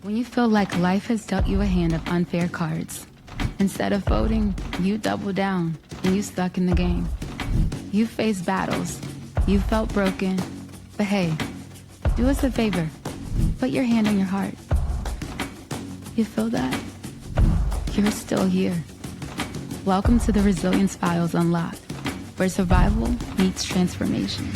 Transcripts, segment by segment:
When you feel like life has dealt you a hand of unfair cards, instead of folding, you double down and you stuck in the game. You faced battles, you felt broken, but hey, do us a favor, put your hand on your heart. You feel that? You're still here. Welcome to the Resilience Files Unlocked, where survival meets transformation.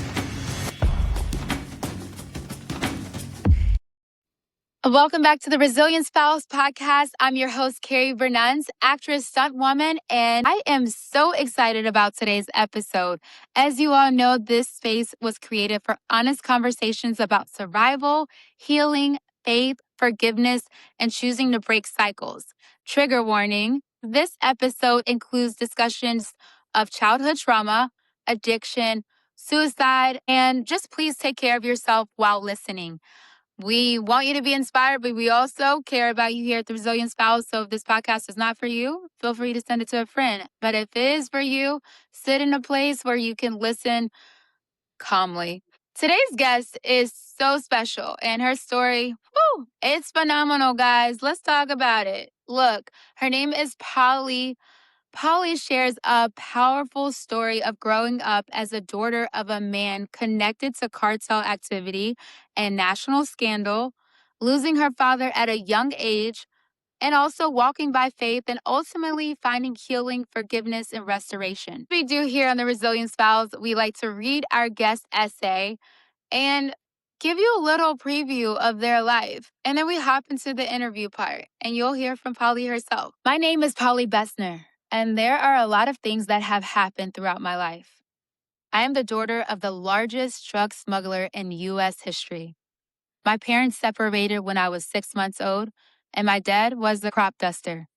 Welcome back to the Resilience Files podcast. I'm your host, Carrie Bernunz, actress, stunt woman, and I am so excited about today's episode. As you all know, this space was created for honest conversations about survival, healing, faith, forgiveness, and choosing to break cycles. Trigger warning, this episode includes discussions of childhood trauma, addiction, suicide, and just please take care of yourself while listening. We want you to be inspired, but we also care about you here at the Resilience Files. So if this podcast is not for you, feel free to send it to a friend. But if it is for you, sit in a place where you can listen calmly. Today's guest is so special, and her story, it's phenomenal, guys. Let's talk about it. Look, her name is Polly. Polly shares a powerful story of growing up as a daughter of a man connected to cartel activity and national scandal, losing her father at a young age, and also walking by faith and ultimately finding healing, forgiveness, and restoration. We do here on the Resilience Files, we like to read our guest essay and give you a little preview of their life. And then we hop into the interview part, and you'll hear from Polly herself. My name is Polly Betzner, and there are a lot of things that have happened throughout my life. I am the daughter of the largest drug smuggler in U.S. history. My parents separated when I was 6 months old, and my dad was a crop duster.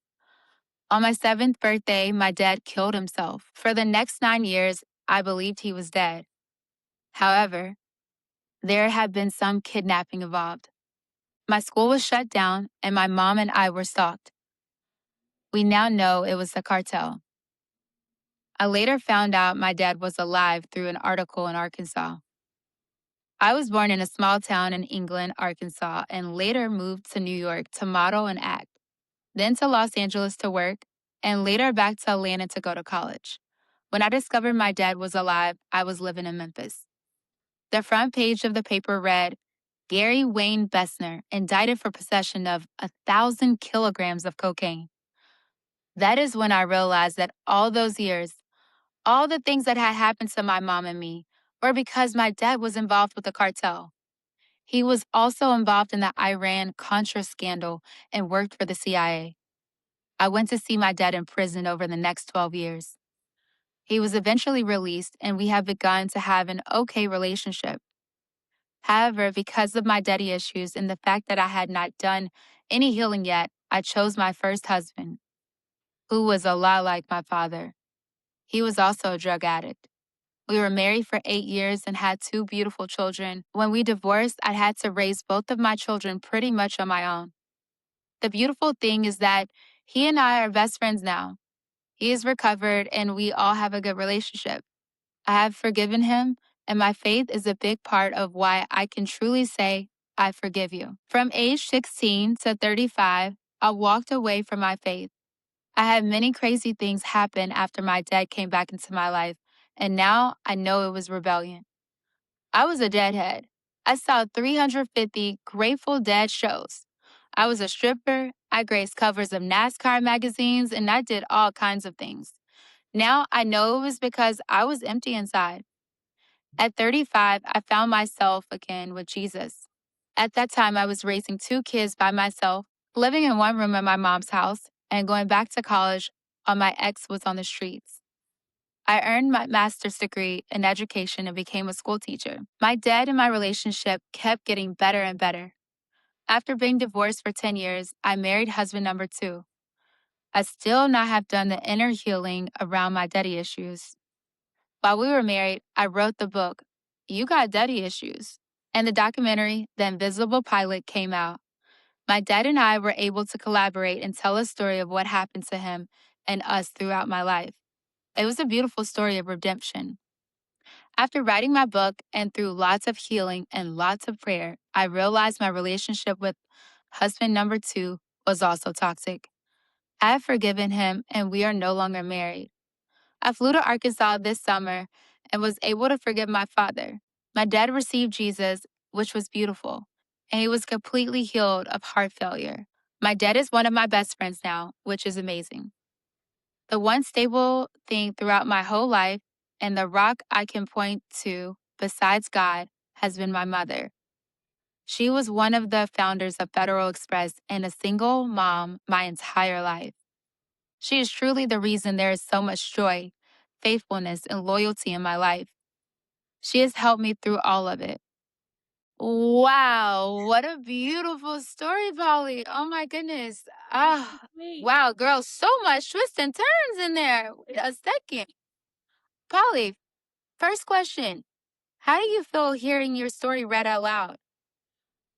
On my 7th birthday, my dad killed himself. For the next 9 years, I believed he was dead. However, there had been some kidnapping involved. My school was shut down, and my mom and I were stalked. We now know it was the cartel. I later found out my dad was alive through an article in Arkansas. I was born in a small town in England, Arkansas, and later moved to New York to model and act, then to Los Angeles to work, and later back to Atlanta to go to college. When I discovered my dad was alive, I was living in Memphis. The front page of the paper read, Gary Wayne Betzner, indicted for possession of 1,000 kilograms of cocaine. That is when I realized that all those years, all the things that had happened to my mom and me were because my dad was involved with the cartel. He was also involved in the Iran-Contra scandal and worked for the CIA. I went to see my dad in prison over the next 12 years. He was eventually released, and we have begun to have an okay relationship. However, because of my daddy issues and the fact that I had not done any healing yet, I chose my first husband, who was a lot like my father. He was also a drug addict. We were married for 8 years and had 2 beautiful children. When we divorced, I had to raise both of my children pretty much on my own. The beautiful thing is that he and I are best friends now. He is recovered and we all have a good relationship. I have forgiven him, and my faith is a big part of why I can truly say, I forgive you. From age 16 to 35, I walked away from my faith. I had many crazy things happen after my dad came back into my life, and now I know it was rebellion. I was a deadhead. I saw 350 Grateful Dead shows. I was a stripper, I graced covers of NASCAR magazines, and I did all kinds of things. Now I know it was because I was empty inside. At 35, I found myself again with Jesus. At that time, I was raising 2 kids by myself, living in one room at my mom's house, and going back to college while my ex was on the streets. I earned my master's degree in education and became a school teacher. My dad and my relationship kept getting better and better. After being divorced for 10 years, I married husband number 2. I still not have done the inner healing around my daddy issues. While we were married, I wrote the book, You Got Daddy Issues, and the documentary, The Invisible Pilot, came out. My dad and I were able to collaborate and tell a story of what happened to him and us throughout my life. It was a beautiful story of redemption. After writing my book and through lots of healing and lots of prayer, I realized my relationship with Husband number two was also toxic. I have forgiven him and we are no longer married. I flew to Arkansas this summer and was able to forgive my father. My dad received Jesus, which was beautiful, and he was completely healed of heart failure. My dad is one of my best friends now, which is amazing. The one stable thing throughout my whole life and the rock I can point to besides God has been my mother. She was one of the founders of Federal Express and a single mom my entire life. She is truly the reason there is so much joy, faithfulness, and loyalty in my life. She has helped me through all of it. Wow, what a beautiful story, Polly. Oh my goodness. That's so Ah, sweet. wow, girl, so much twists and turns in there. Wait a second. Polly, first question. How do you feel hearing your story read out loud?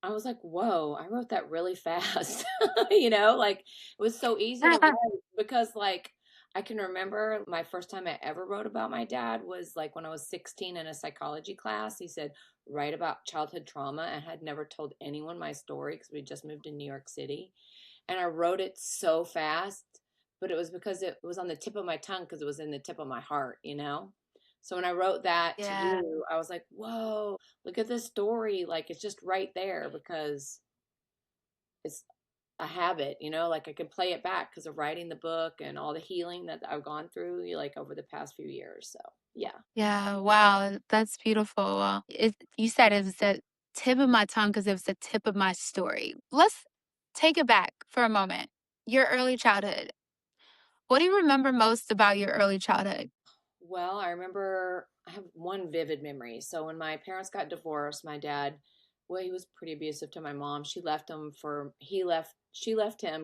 I was like, "Whoa, I wrote that really fast." Like, it was so easy to write because, like, I can remember my first time I ever wrote about my dad was, like, when I was 16 in a psychology class. He said, "Write about childhood trauma," and had never told anyone my story because we just moved to New York City. And I wrote it so fast, but it was because it was on the tip of my tongue because it was in the tip of my heart. So when I wrote that to Yeah. you, I was like, "Whoa, look at this story." Like it's just right there because it's a habit, like I could play it back because of writing the book and all the healing that I've gone through like over the past few years. So yeah. Yeah, wow, that's beautiful. You said it was the tip of my tongue because it was the tip of my story. Let's take it back for a moment. Your early childhood. What do you remember most about your early childhood? Well, I remember I have one vivid memory. So when my parents got divorced, my dad, well, he was pretty abusive to my mom. She left him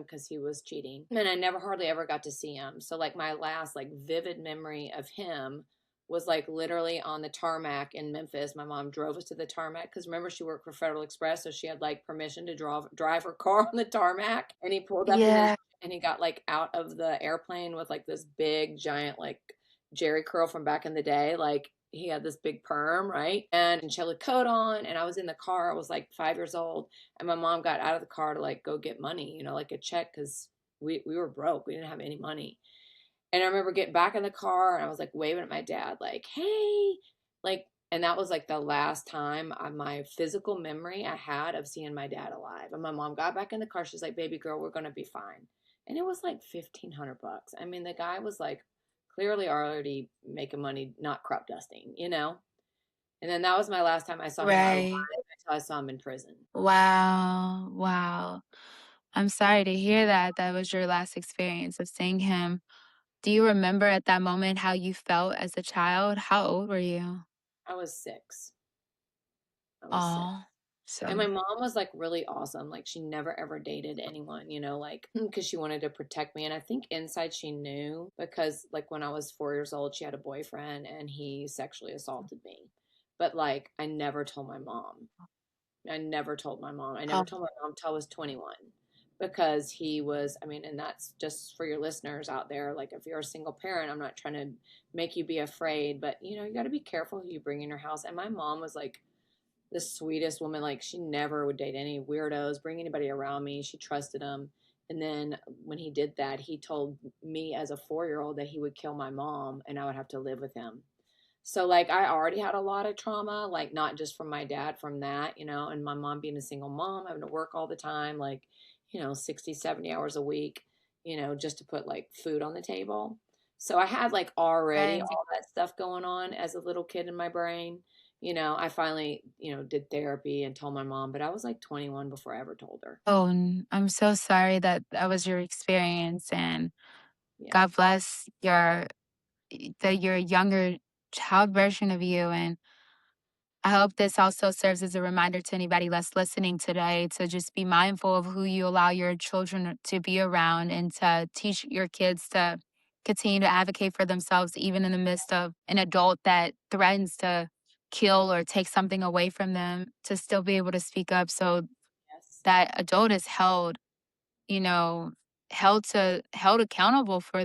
because he was cheating. And I never hardly ever got to see him. So like my last like vivid memory of him was like literally on the tarmac in Memphis. My mom drove us to the tarmac because remember she worked for Federal Express, so she had like permission to drive her car on the tarmac. And he pulled up in his Yeah. and he got like out of the airplane with like this big giant like Jerry curl from back in the day. Like he had this big perm, right? And she had a coat on. And I was in the car. I was like 5 years old. And my mom got out of the car to like go get money, like a check because we were broke. We didn't have any money. And I remember getting back in the car and I was like waving at my dad, like, hey, like, and that was like the last time my physical memory I had of seeing my dad alive. And my mom got back in the car. She's like, baby girl, we're going to be fine. And it was like $1,500. I mean, the guy was like clearly already making money, not crop dusting. And then that was my last time I saw him alive Right. until I saw him in prison. Wow. Wow. I'm sorry to hear that. That was your last experience of seeing him. Do you remember at that moment how you felt as a child? How old were you? I was 6. I was 6. Oh, And my so mom was like really awesome. Like she never ever dated anyone, like because she wanted to protect me. And I think inside she knew because like when I was 4 years old, she had a boyfriend and he sexually assaulted me. But like I never told my mom. I never told my mom. I never oh, told my mom till I was 21 because he was, I mean, and that's just for your listeners out there. Like if you're a single parent, I'm not trying to make you be afraid, but you got to be careful who you bring in your house. And my mom was like, the sweetest woman. Like she never would date any weirdos, bring anybody around me. She trusted him. And then when he did that, he told me as a 4 year old that he would kill my mom and I would have to live with him. So like I already had a lot of trauma, like not just from my dad, from that, and my mom being a single mom, having to work all the time, like, 60, 70 hours a week, just to put like food on the table. So I had like already right. all that stuff going on as a little kid in my brain. I finally, did therapy and told my mom, but I was like 21 before I ever told her. Oh, I'm so sorry that that was your experience, and Yeah. God bless your younger child version of you. And I hope this also serves as a reminder to anybody that's listening today to just be mindful of who you allow your children to be around and to teach your kids to continue to advocate for themselves, even in the midst of an adult that threatens to kill or take something away from them, to still be able to speak up so Yes. that adult is held, you know, held accountable for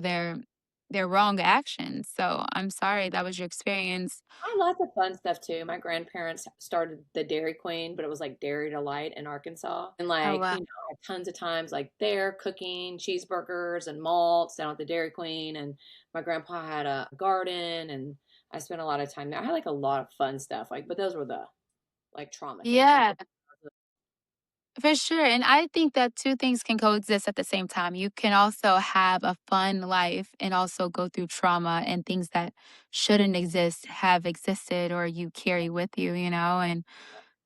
their wrong actions. So I'm sorry that was your experience. I lots of fun stuff too. My grandparents started the Dairy Queen, but it was like Dairy Delight in Arkansas. And Oh like, wow. tons of times like they're cooking cheeseburgers and malts down at the Dairy Queen. And my grandpa had a garden and I spent a lot of time there. I had like a lot of fun stuff. Like, but those were the like trauma things. Like Yeah. For sure. And I think that two things can coexist at the same time. You can also have a fun life and also go through trauma and things that shouldn't exist have existed or you carry with you, And,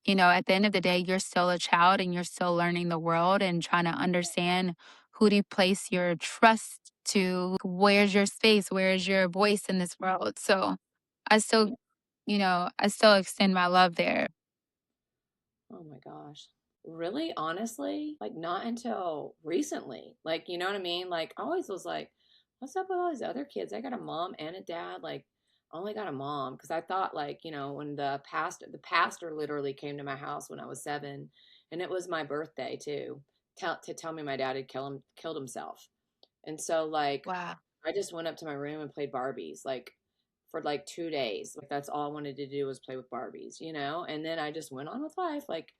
at the end of the day, you're still a child and you're still learning the world and trying to understand who do you place your trust to? Where's your space? Where's your voice in this world? So I still, yeah. I still extend my love there. Oh my gosh. Really? Honestly? Like not until recently. Like, you know what I mean? Like I always was like, what's up with all these other kids? I got a mom and a dad. Like I only got a mom because I thought like, when the pastor literally came to my house when I was 7 and it was my birthday too, to tell me my dad had killed himself. And so like Wow. I just went up to my room and played Barbies like for like 2 days. Like that's all I wanted to do was play with Barbies. And then I just went on with life. Like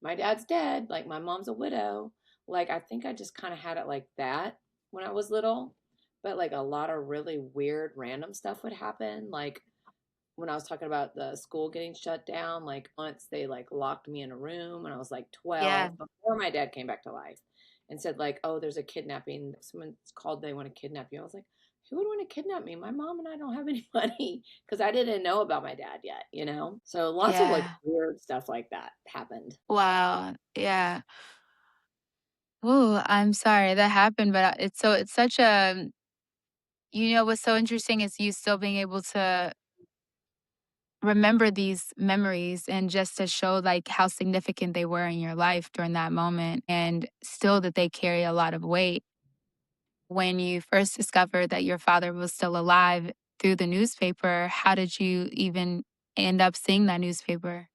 my dad's dead. Like my mom's a widow. Like I think I just kind of had it like that when I was little. But like a lot of really weird random stuff would happen. Like when I was talking about the school getting shut down, like once they like locked me in a room when I was like Yeah. 12 before my dad came back to life and said like, "Oh, there's a kidnapping. Someone's called, they want to kidnap you." I was like, "Who would want to kidnap me? My mom and I don't have any money." Because I didn't know about my dad yet. So lots of like Yeah. weird stuff like that happened. Wow. Yeah. Oh, I'm sorry that happened, but it's such a what's so interesting is you still being able to remember these memories and just to show like how significant they were in your life during that moment and still that they carry a lot of weight. When you first discovered that your father was still alive through the newspaper, how did you even end up seeing that newspaper?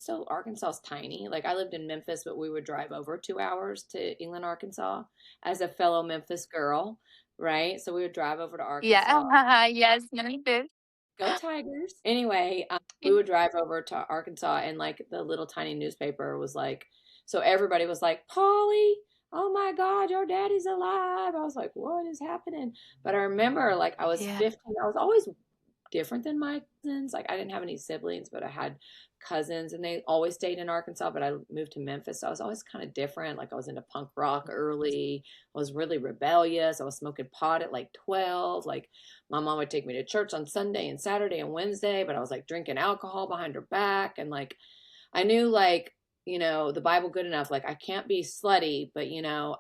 So Arkansas's tiny. Like I lived in Memphis, but we would drive over 2 hours to England, Arkansas, as a fellow Memphis girl, right? So we would drive over to Arkansas. Yeah. Yes, Memphis. Go Tigers! Anyway, we would drive over to Arkansas, and like the little tiny newspaper was like, so everybody was like, "Polly, oh my God, your daddy's alive!" I was like, "What is happening?" But I remember, like, I was Yeah. 15. I was always different than my cousins. Like I didn't have any siblings, but I had cousins and they always stayed in Arkansas, but I moved to Memphis. So I was always kind of different. Like I was into punk rock early. I was really rebellious. I was smoking pot at like 12. Like my mom would take me to church on Sunday and Saturday and Wednesday, but I was like drinking alcohol behind her back. And like I knew like, the Bible good enough. Like I can't be slutty, but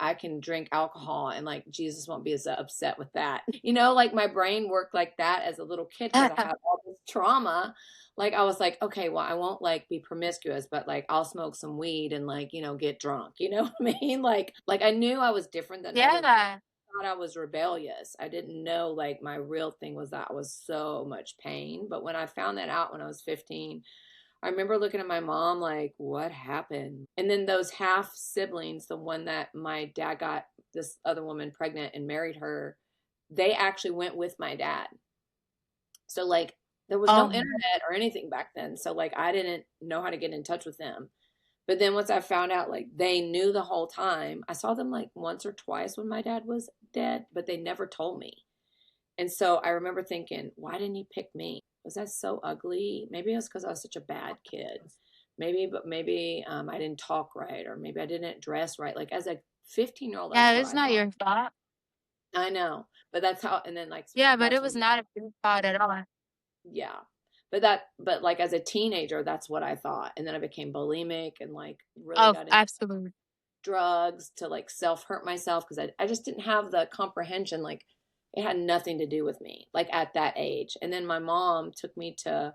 I can drink alcohol and like Jesus won't be as upset with that. Like my brain worked like that as a little kid because I had all this trauma. Like I was like, okay, well, I won't like be promiscuous, but like I'll smoke some weed and like, get drunk. You know what I mean? Like I knew I was different than other kids. Yeah. I thought I was rebellious. I didn't know like my real thing was that I was so much pain. But when I found that out when I was 15, I remember looking at my mom like, what happened? And then those half siblings, the one that my dad got this other woman pregnant and married her, they actually went with my dad. So like there was no Oh, internet or anything back then. So like I didn't know how to get in touch with them. But then once I found out like they knew the whole time, I saw them like once or twice when my dad was dead, but they never told me. And so I remember thinking, why didn't he pick me? Was that so ugly? Maybe it was because I was such a bad kid. Maybe I didn't talk right, or maybe I didn't dress right. Like as a 15-year-old, yeah, that's what it's I not thought. your fault. I know, but that's how. And then like Yeah, but it that's was when, not your fault at all. yeah. But like as a teenager, that's what I thought. And then I became bulimic and like really Oh, got into absolutely. drugs to like self hurt myself because I just didn't have the comprehension. Like it had nothing to do with me, like at that age. And then my mom took me to,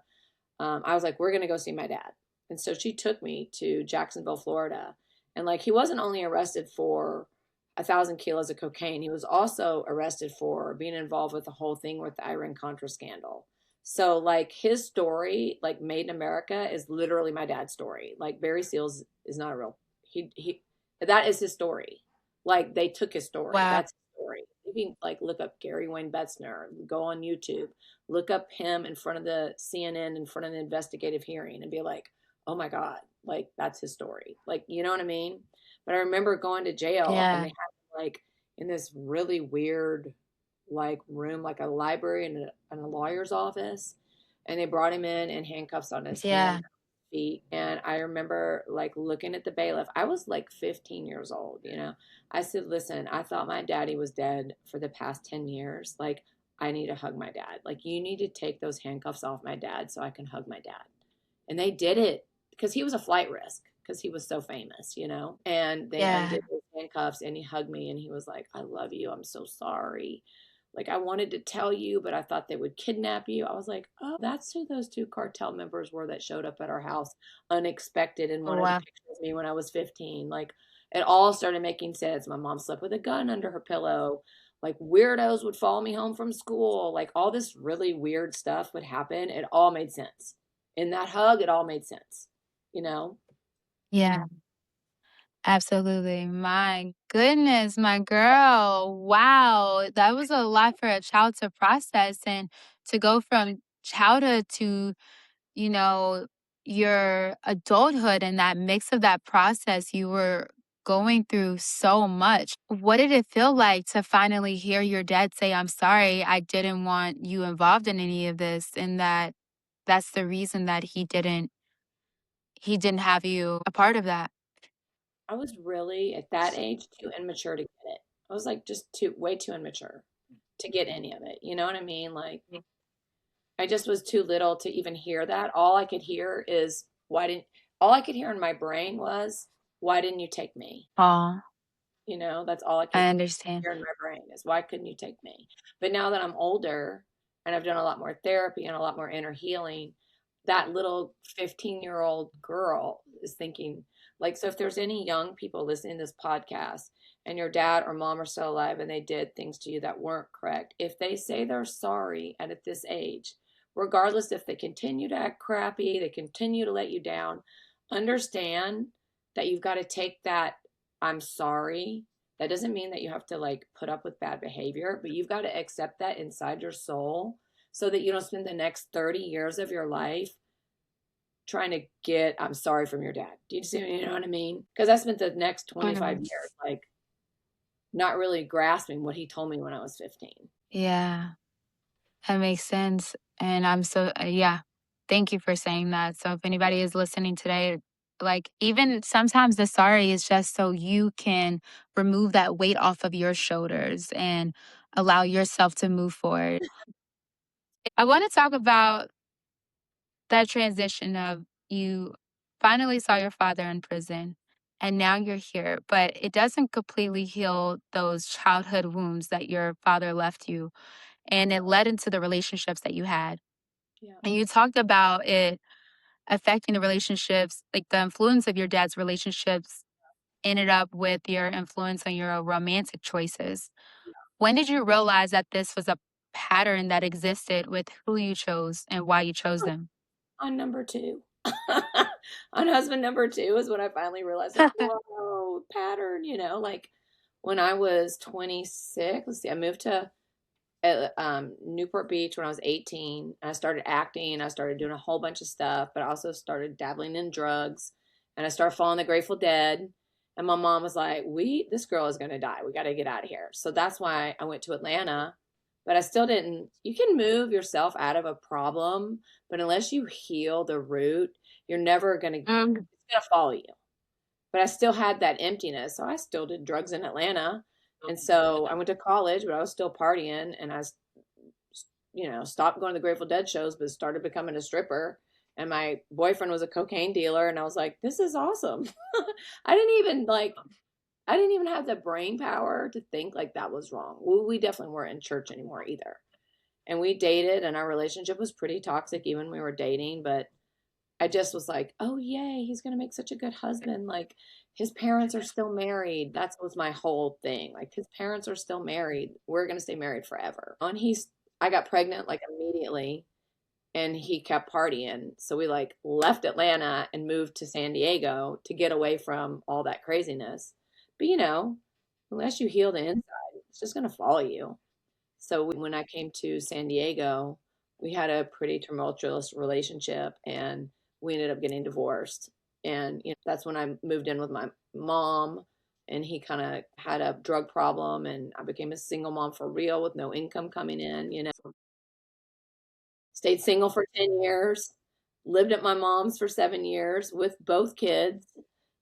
I was like, we're going to go see my dad. And so she took me to Jacksonville, Florida. And like he wasn't only arrested for 1,000 kilos of cocaine, he was also arrested for being involved with the whole thing with the Iran-Contra scandal. So like his story, like Made in America, is literally my dad's story. Like Barry Seals is not a real he that is his story. Like they took his story. Wow. That's his story. Maybe like look up Gary Wayne Betzner, go on YouTube, look up him in front of the CNN, in front of the investigative hearing, and be like, oh my God, like that's his story. Like, you know what I mean? But I remember going to jail and they Yeah. had him, like in this really weird like room, like a library and a lawyer's office. And they brought him in handcuffs on his hands, Yeah. feet. And I remember like looking at the bailiff. I was like 15 years old, you know. I said, listen, I thought my daddy was dead for the past 10 years. Like, I need to hug my dad. Like, you need to take those handcuffs off my dad so I can hug my dad. And they did it because he was a flight risk because he was so famous, you know. And they Yeah. undid his handcuffs and he hugged me and he was like, I love you. I'm so sorry. Like, I wanted to tell you, but I thought they would kidnap you. I was like, oh, that's who those two cartel members were that showed up at our house unexpected and Oh, wanted a wow. picture of me when I was 15. Like, it all started making sense. My mom slept with a gun under her pillow. Like, weirdos would follow me home from school. Like, all this really weird stuff would happen. It all made sense. In that hug, it all made sense, you know? Yeah. Absolutely. My goodness, my girl. Wow. That was a lot for a child to process and to go from childhood to, you know, your adulthood and that mix of that process. You were going through so much. What did it feel like to finally hear your dad say, I'm sorry, I didn't want you involved in any of this, and that that's the reason that he didn't have you a part of that? I was really, at that age, too immature to get it. I was like just way too immature to get any of it. You know what I mean? Like, I just was too little to even hear that. All I could hear is, all I could hear in my brain was, why didn't you take me? Oh, You know, that's all I I could understand. hear in my brain is, why couldn't you take me? But now that I'm older and I've done a lot more therapy and a lot more inner healing, that little 15-year-old girl is thinking, like, so if there's any young people listening to this podcast and your dad or mom are still alive and they did things to you that weren't correct, if they say they're sorry and at this age, regardless if they continue to act crappy, they continue to let you down, understand that you've got to take that I'm sorry. That doesn't mean that you have to like put up with bad behavior, but you've got to accept that inside your soul so that you don't spend the next 30 years of your life trying to get I'm sorry from your dad. Do you see, you know what I mean? Because I spent the next 25 Mhm. years like not really grasping what he told me when I was 15. Yeah, that makes sense. And I'm so, yeah, thank you for saying that. So if anybody is listening today, like even sometimes the sorry is just so you can remove that weight off of your shoulders and allow yourself to move forward. I want to talk about that transition of you finally saw your father in prison and now you're here, but it doesn't completely heal those childhood wounds that your father left you, and it led into the relationships that you had. Yeah. And you talked about it affecting the relationships, like the influence of your dad's relationships ended up with your influence on your romantic choices. When did you realize that this was a pattern that existed with who you chose and why you chose them? On number two. On husband number two is when I finally realized, like, whoa, pattern, you know, like when I was 26, let's see, I moved to Newport Beach when I was 18. And I started acting. I started doing a whole bunch of stuff, but I also started dabbling in drugs. And I started following the Grateful Dead. And my mom was like, this girl is going to die. We got to get out of here. So that's why I went to Atlanta. But I still didn't. You can move yourself out of a problem, but unless you heal the root, you're never going to, Um, it's going to follow you. But I still had that emptiness. So I still did drugs in Atlanta. And so I went to college, but I was still partying and stopped going to the Grateful Dead shows, but started becoming a stripper. And my boyfriend was a cocaine dealer. And I was like, this is awesome. I didn't even like, I didn't even have the brain power to think like that was wrong. We definitely weren't in church anymore either. And we dated and our relationship was pretty toxic even when we were dating, but I just was like, oh yay, he's gonna make such a good husband. Like his parents are still married. That was my whole thing. Like his parents are still married. We're gonna stay married forever. And I got pregnant like immediately and he kept partying. So we like left Atlanta and moved to San Diego to get away from all that craziness. But unless you heal the inside, it's just going to follow you. So when I came to San Diego, we had a pretty tumultuous relationship and we ended up getting divorced. And that's when I moved in with my mom and he kind of had a drug problem and I became a single mom for real with no income coming in. Stayed single for 10 years, lived at my mom's for 7 years with both kids,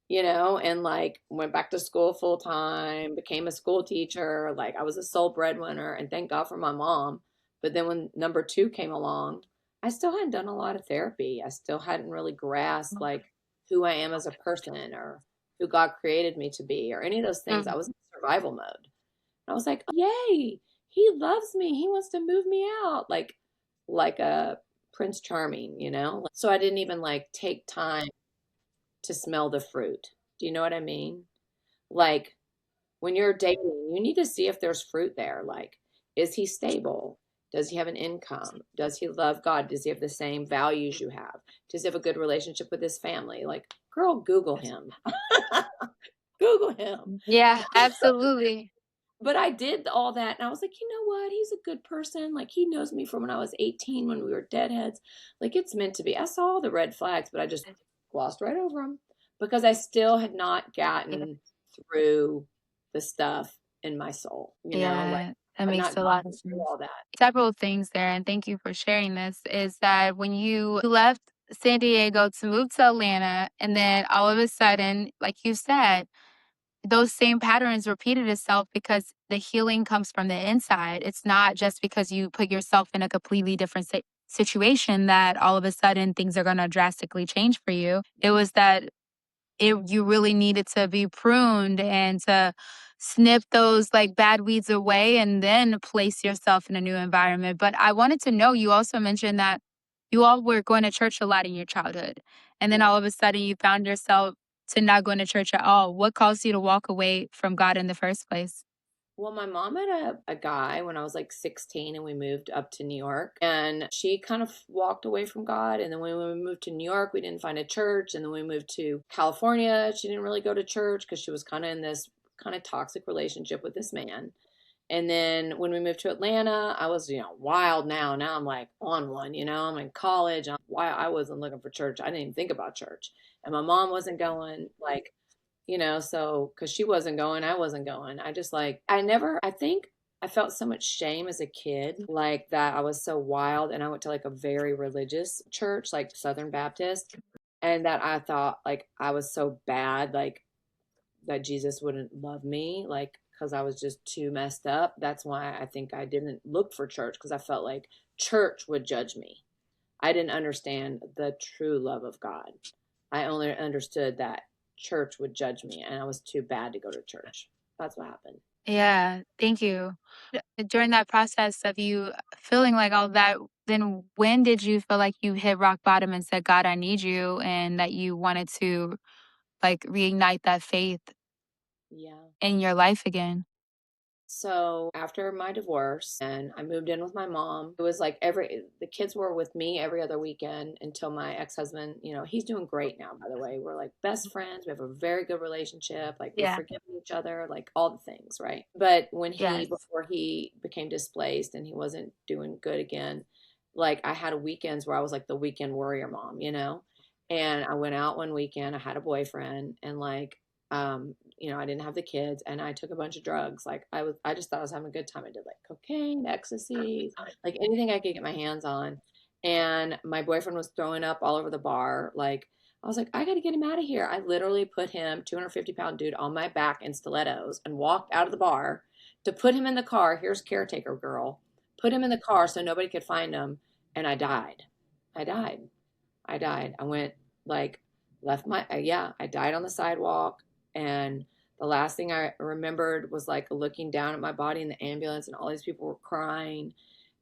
and like went back to school full time, became a school teacher. Like I was a sole breadwinner and thank God for my mom. But then when number two came along, I still hadn't done a lot of therapy. I still hadn't really grasped like who I am as a person or who God created me to be or any of those things. I Mhm. was in survival mode. I was like, yay, he loves me. He wants to move me out like a Prince Charming. So I didn't even like take time to smell the fruit. Do you know what I mean? Like when you're dating, you need to see if there's fruit there. Like, is he stable? Does he have an income? Does he love God? Does he have the same values you have? Does he have a good relationship with his family? Like, girl, Google him. Google him. Yeah, absolutely. But I did all that and I was like, you know what? He's a good person. Like he knows me from when I was 18 when we were deadheads. Like it's meant to be. I saw the red flags, but I just glossed right over them because I still had not gotten through the stuff in my soul. Like Yeah, that I've makes not a lot of gotten through sense. all that. Several things there, and thank you for sharing this, is that when you left San Diego to move to Atlanta, and then all of a sudden, like you said, those same patterns repeated itself because the healing comes from the inside. It's not just because you put yourself in a completely different situation that all of a sudden things are going to drastically change for you. It was that you really needed to be pruned and to snip those like bad weeds away and then place yourself in a new environment. But I wanted to know, you also mentioned that you all were going to church a lot in your childhood. And then Yeah. all of a sudden you found yourself to not going to church at all. What caused you to walk away from God in the first place? Well, my mom had a guy when I was like 16 and we moved up to New York and she kind of walked away from God. And then when we moved to New York, we didn't find a church. And then we moved to California. She didn't really go to church because she was kind of in this kind of toxic relationship with this man. And then when we moved to Atlanta, I was, wild now. Now I'm like on one. I'm in college. Why I wasn't looking for church. I didn't even think about church. And my mom wasn't going. So because she wasn't going, I wasn't going. I just like, I think I felt so much shame as a kid, like that I was so wild. And I went to like a very religious church, like Southern Baptist, and that I thought like I was so bad, like that Jesus wouldn't love me, like, because I was just too messed up. That's why I think I didn't look for church because I felt like church would judge me. I didn't understand the true love of God. I only understood that church would judge me and I was too bad to go to church. That's what happened. Yeah, thank you. During that process of you feeling like all that, then when did you feel like you hit rock bottom and said, God, I need you, and that you wanted to like reignite that faith Yeah. in your life again? So after my divorce and I moved in with my mom, it was like the kids were with me every other weekend until my ex-husband, he's doing great now, by the way. We're like best friends. We have a very good relationship. Like we're Yeah. forgiving each other, like all the things, right? But Yes. before he became displaced and he wasn't doing good again, like I had weekends where I was like the weekend warrior mom. And I went out one weekend, I had a boyfriend and like I didn't have the kids and I took a bunch of drugs. Like I just thought I was having a good time. I did like cocaine, ecstasy, like anything I could get my hands on. And my boyfriend was throwing up all over the bar. Like I was like, I got to get him out of here. I literally put him, 250-pound dude, on my back in stilettos and walked out of the bar to put him in the car. Here's caretaker girl. Put him in the car so nobody could find him. And I died. I died. I died. I went like left my yeah, I died on the sidewalk and the last thing I remembered was like looking down at my body in the ambulance and all these people were crying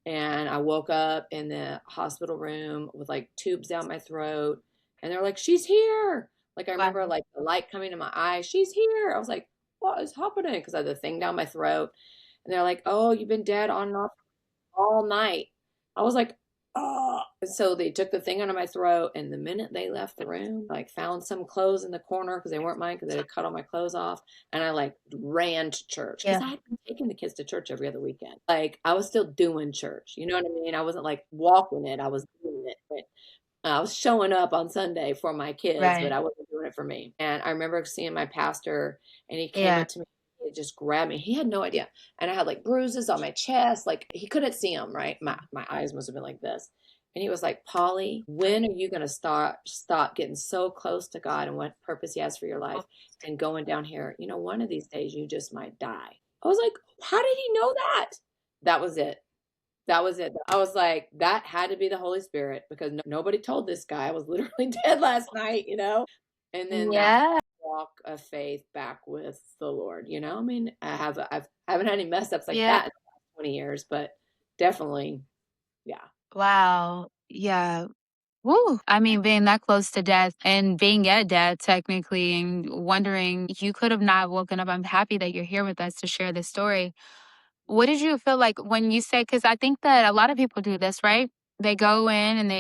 and I woke up in the hospital room with like tubes down my throat and they're like she's here. Like I Wow. remember like the light coming to my eye. She's here. I was like what is happening? Because I had the thing down my throat and they're like oh you've been dead on and off all night. I was like oh. And so they took the thing out of my throat, and the minute they left the room, like found some clothes in the corner because they weren't mine because they had cut all my clothes off, and I like ran to church because Yeah. I had been taking the kids to church every other weekend. Like I was still doing church, you know what I mean? I wasn't like walking it; I was doing it. But I was showing up on Sunday for my kids, but Right. I wasn't doing it for me. And I remember seeing my pastor, and he came Yeah. up to me, he just grabbed me. He had no idea, and I had like bruises on my chest, like he couldn't see them. Right, my eyes must have been like this. And he was like, Polly, when are you going to stop getting so close to God and what purpose He has for your life, and going down here? You know, one of these days you just might die. I was like, how did he know that? That was it. That was it. I was like, that had to be the Holy Spirit because nobody told this guy I was literally dead last night, you know? And then that Yeah. walk of faith back with the Lord, you know? I mean, I haven't had any mess ups like Yeah. that in the last 20 years, but definitely, yeah. Wow. Yeah. Woo. I mean, being that close to death and being at death technically and wondering you could have not woken up. I'm happy that you're here with us to share this story. What did you feel like when you said, because I think that a lot of people do this, right? They go in and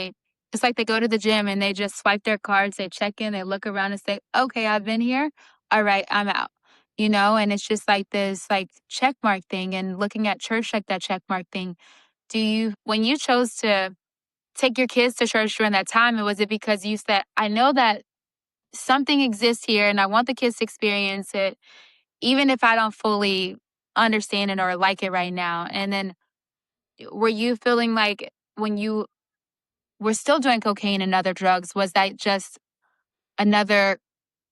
it's like they go to the gym and they just swipe their cards, they check in, they look around and say, okay, I've been here. All right, I'm out. And it's just like this like check mark thing and looking at church like that check mark thing. When you chose to take your kids to church during that time, and was it because you said, I know that something exists here and I want the kids to experience it, even if I don't fully understand it or like it right now? And then were you feeling like when you were still doing cocaine and other drugs, was that just another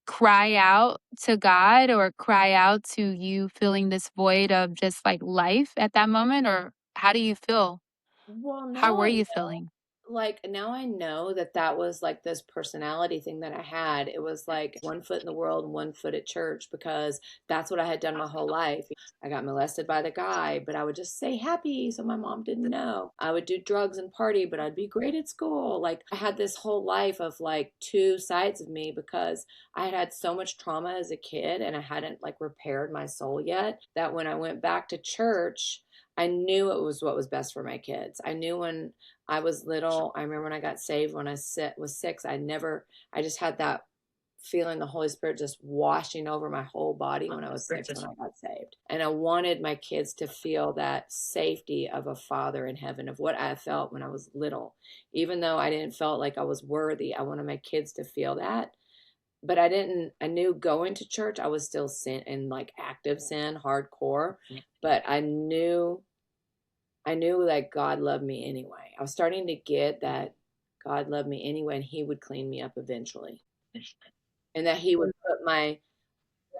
cry out to God or cry out to you feeling this void of just like life at that moment? Or how do you feel? Well, How now were I you feeling? like now I know that that was like this personality thing that I had. It was like one foot in the world and one foot at church because that's what I had done my whole life. I got molested by the guy, but I would just say happy so my mom didn't know. I would do drugs and party, but I'd be great at school. Like I had this whole life of like two sides of me because I had had so much trauma as a kid and I hadn't like repaired my soul yet that when I went back to church, I knew it was what was best for my kids. I knew when I was little. I remember when I got saved when was 6. I just had that feeling the Holy Spirit just washing over my whole body when I was 6 when I got saved. And I wanted my kids to feel that safety of a father in heaven, of what I felt when I was little. Even though I didn't feel like I was worthy, I wanted my kids to feel that. But I knew going to church, I was still sin in like active sin, hardcore. But I knew that God loved me anyway. I was starting to get that God loved me anyway and He would clean me up eventually. And that He would put my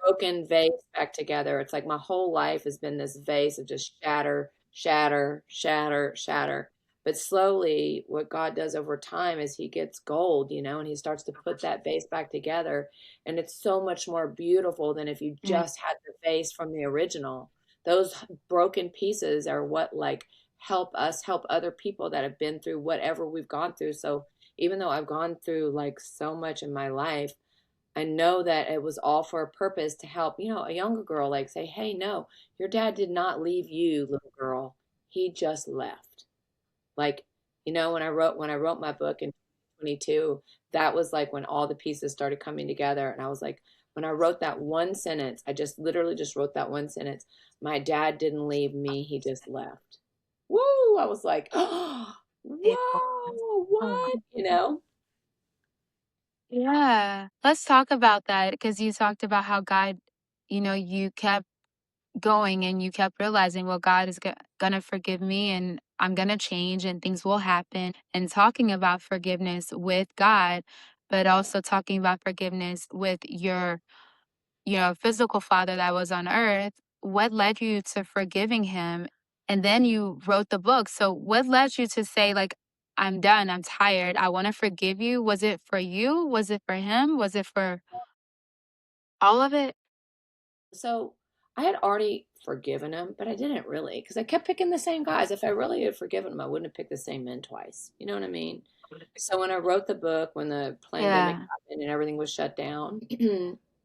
broken vase back together. It's like my whole life has been this vase of just shatter, shatter, shatter, shatter. But slowly, what God does over time is He gets gold, and He starts to put that vase back together. And it's so much more beautiful than if you Mm. just had the vase from the original. Those broken pieces are what like help us help other people that have been through whatever we've gone through. So even though I've gone through like so much in my life, I know that it was all for a purpose to help, a younger girl, like say, hey, no, your dad did not leave you, little girl. He just left. Like, when I wrote my book in 22, that was like when all the pieces started coming together. And I was like, when I wrote that one sentence, I just literally just wrote that one sentence. My dad didn't leave me, he just left. Woo! I was like, oh, whoa, what? Yeah. Let's talk about that because you talked about how God, you kept going and you kept realizing, well, God is gonna forgive me and I'm gonna change and things will happen. And talking about forgiveness with God, but also talking about forgiveness with your, physical father that was on earth. What led you to forgiving him? And then you wrote the book. So what led you to say, like, I'm done, I'm tired, I want to forgive you? Was it for you? Was it for him? Was it for all of it? So I had already forgiven him, but I didn't really because I kept picking the same guys. If I really had forgiven him, I wouldn't have picked the same men twice. You know what I mean? So when I wrote the book, when the pandemic Yeah. happened and everything was shut down,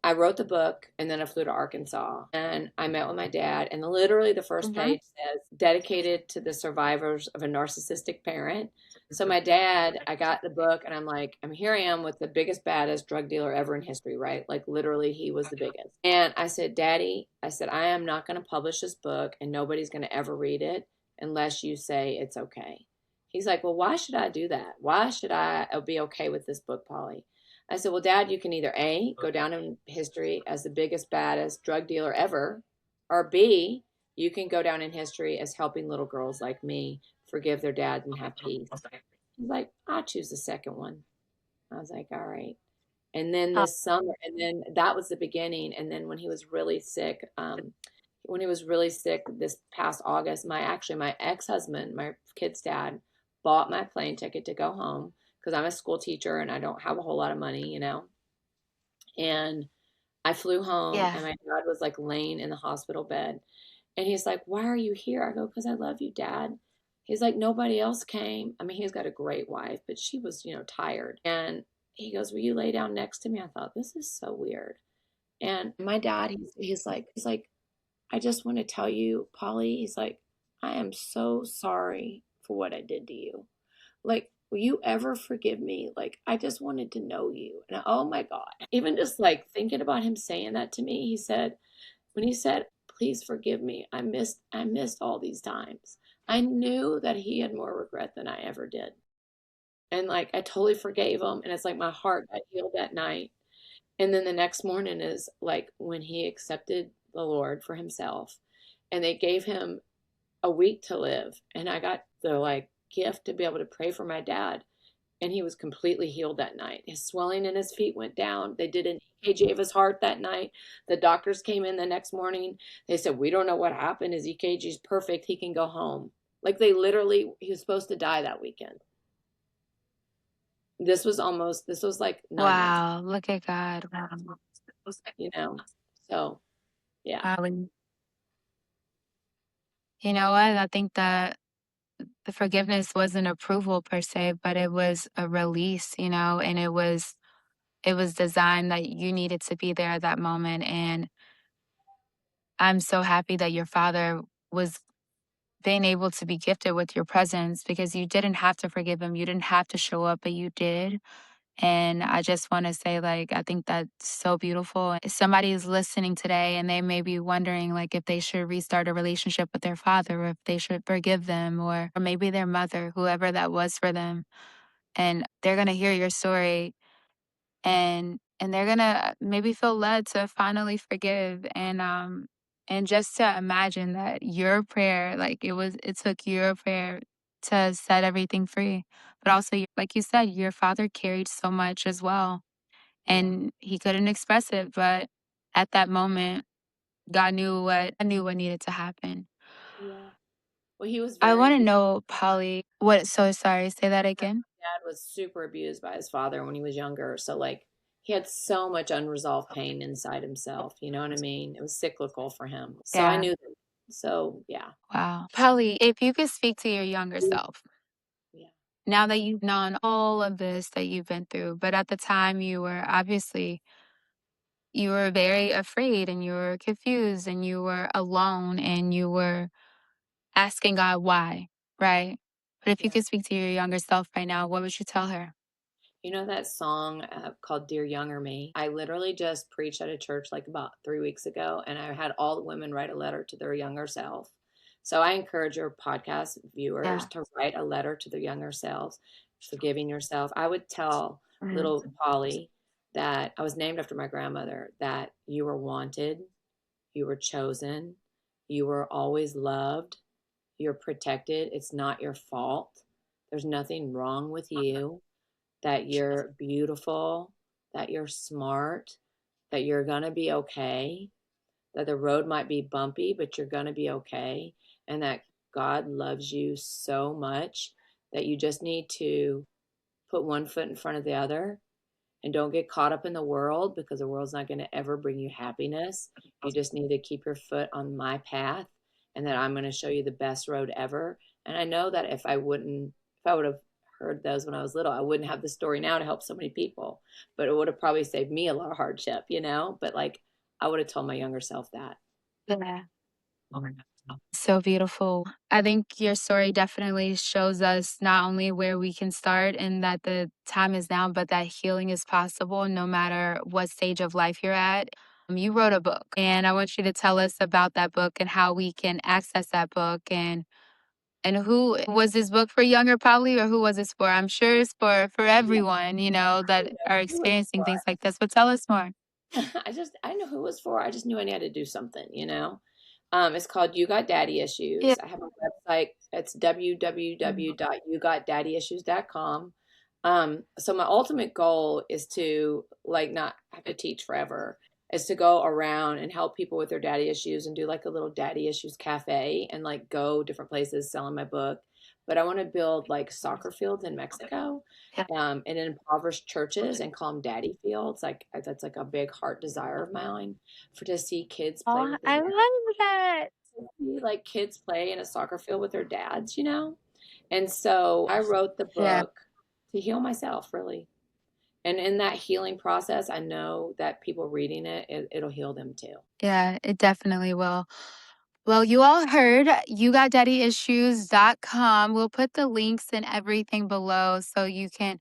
I wrote the book and then I flew to Arkansas and I met with my dad. And literally the first page says, dedicated to the survivors of a narcissistic parent. So my dad, I got the book and I'm like, here I am with the biggest, baddest drug dealer ever in history, right? Like literally he was the biggest. And I said, Daddy, I said, I am not going to publish this book and nobody's going to ever read it unless you say it's okay. He's like, well, why should I do that? Why should I be okay with this book, Polly? I said, well, Dad, you can either A, go down in history as the biggest, baddest drug dealer ever, or B, you can go down in history as helping little girls like me forgive their dad and have peace. He's like, I'll choose the second one. I was like, all right. And then this summer, and then that was the beginning. And then when he was really sick, this past August, my ex-husband, my kid's dad, bought my plane ticket to go home because I'm a school teacher and I don't have a whole lot of money, And I flew home and my dad was like laying in the hospital bed. And he's like, why are you here? I go, because I love you, Dad. He's like, nobody else came. I mean, he's got a great wife, but she was, tired. And he goes, will you lay down next to me? I thought, this is so weird. And my dad, he's like, I just want to tell you, Polly, he's like, I am so sorry for what I did to you. Like, will you ever forgive me? Like, I just wanted to know you. And oh my God, even just like thinking about him saying that to me, when he said, please forgive me, I missed all these times. I knew that he had more regret than I ever did. And like, I totally forgave him. And it's like my heart got healed that night. And then the next morning is like when he accepted the Lord for himself and they gave him a week to live. And I got the like gift to be able to pray for my dad. And he was completely healed that night. His swelling in his feet went down. They did an EKG of his heart that night. The doctors came in the next morning. They said, we don't know what happened. His EKG is perfect. He can go home. Like he was supposed to die that weekend. This was like 9 months. Wow, look at God. Wow. So yeah. You know what? I think that the forgiveness wasn't approval per se, but it was a release, and it was designed that you needed to be there at that moment. And I'm so happy that your father was being able to be gifted with your presence because you didn't have to forgive him. You didn't have to show up, but you did. And I just want to say, like, I think that's so beautiful. If somebody is listening today and they may be wondering, like, if they should restart a relationship with their father or if they should forgive them or maybe their mother, whoever that was for them, and they're going to hear your story and they're gonna maybe feel led to finally forgive and just to imagine that your prayer, like it took your prayer to set everything free. But also like you said, your father carried so much as well. And he couldn't express it, but at that moment, God knew what needed to happen. Yeah. Well, he was I very want to know, Polly, what so sorry, say that again. dad was super abused by his father when he was younger. So like he had so much unresolved pain inside himself. You know what I mean? It was cyclical for him. So I Yeah. knew that. So yeah. Wow. Polly, if you could speak to your younger self, Yeah. now that you've known all of this that you've been through, but at the time you were very afraid and you were confused and you were alone and you were asking God why, right? But if you Yeah. could speak to your younger self right now, what would you tell her? You know that song called Dear Younger Me? I literally just preached at a church like about 3 weeks ago, and I had all the women write a letter to their younger self. So I encourage your podcast viewers Yeah. to write a letter to their younger selves, forgiving yourself. I would tell Mhm. little Polly that I was named after my grandmother, that you were wanted, you were chosen, you were always loved, you're protected. It's not your fault. There's nothing wrong with you, that you're beautiful, that you're smart, that you're going to be okay, that the road might be bumpy, but you're going to be okay, and that God loves you so much that you just need to put one foot in front of the other and don't get caught up in the world because the world's not going to ever bring you happiness. You just need to keep your foot on my path and that I'm going to show you the best road ever. And I know that if I would have heard those when I was little, I wouldn't have the story now to help so many people, but it would have probably saved me a lot of hardship, you know? But like, I would have told my younger self that. Yeah. So beautiful. I think your story definitely shows us not only where we can start and that the time is now, but that healing is possible no matter what stage of life you're at. You wrote a book, and I want you to tell us about that book and how we can access that book and who was this book for, younger Polly, or who was this for? I'm sure it's for everyone, I that know are who it was experiencing for. things like this. But tell us more. I know who it was for. I just knew I needed to do something, you know? It's called You Got Daddy Yeah. Issues. I have a website. It's www.yougotdaddyissues.com. So my ultimate goal is to like not have to teach forever, is to go around and help people with their daddy issues and do like a little daddy issues cafe and like go different places selling my book. But I want to build like soccer fields in Mexico, Yeah. and in impoverished churches and call them daddy fields. Like that's like a big heart desire of mine, for to see kids play Oh, with their I dads, love that. to see like kids play in a soccer field with their dads, you know? And so I wrote the Yeah. book to heal myself, really. And in that healing process, I know that people reading it'll heal them too. Yeah, it definitely will. Well, you all heard YouGotDaddyIssues.com. We'll put the links and everything below so you can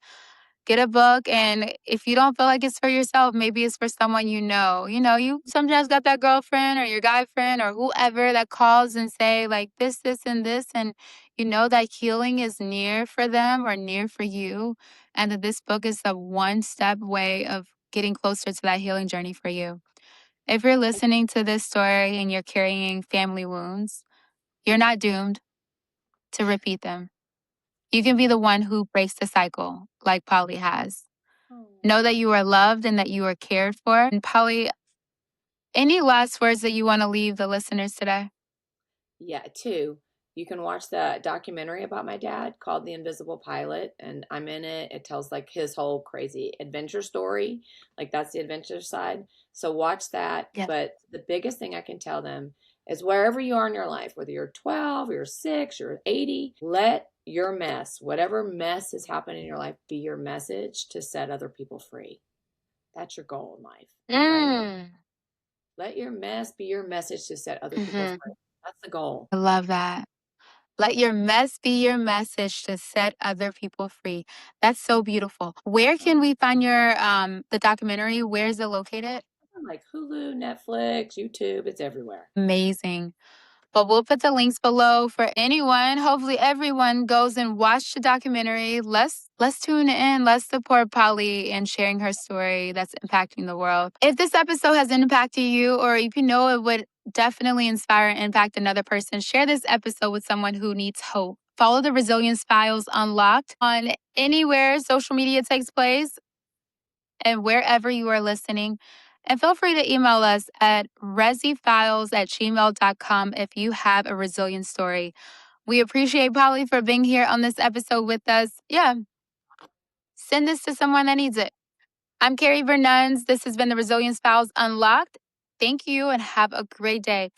get a book. And if you don't feel like it's for yourself, maybe it's for someone you know. You sometimes got that girlfriend or your guy friend or whoever that calls and say like this, and this, and you know that healing is near for them or near for you, and that this book is a one step way of getting closer to that healing journey for you. If you're listening to this story and you're carrying family wounds, you're not doomed to repeat them. You can be the one who breaks the cycle, like Polly has. Oh. Know that you are loved and that you are cared for. And Polly, any last words that you want to leave the listeners today? Yeah, two. You can watch the documentary about my dad called The Invisible Pilot, and I'm in it. It tells like his whole crazy adventure story. Like that's the adventure side. So watch that. Yes. But the biggest thing I can tell them is wherever you are in your life, whether you're 12, you're 6, you're 80, let your mess, whatever mess is happening in your life, be your message to set other people free. That's your goal in life, right? Mm. Let your mess be your message to set other people Hmm. free. That's the goal. I love that. Let your mess be your message to set other people free. That's so beautiful. Where can we find your the documentary? Where is it located? Like Hulu, Netflix, YouTube, it's everywhere. Amazing. But we'll put the links below for anyone. Hopefully everyone goes and watch the documentary. Let's tune in. Let's support Polly and sharing her story that's impacting the world. If this episode has impacted you, or if you know it would definitely inspire and impact another person, share this episode with someone who needs hope. Follow the Resilience Files Unlocked on anywhere social media takes place and wherever you are listening. And feel free to email us at resifiles@gmail.com if you have a resilient story. We appreciate Polly for being here on this episode with us. Yeah, send this to someone that needs it. I'm Carrie Vernunz. This has been the Resilience Files Unlocked. Thank you and have a great day.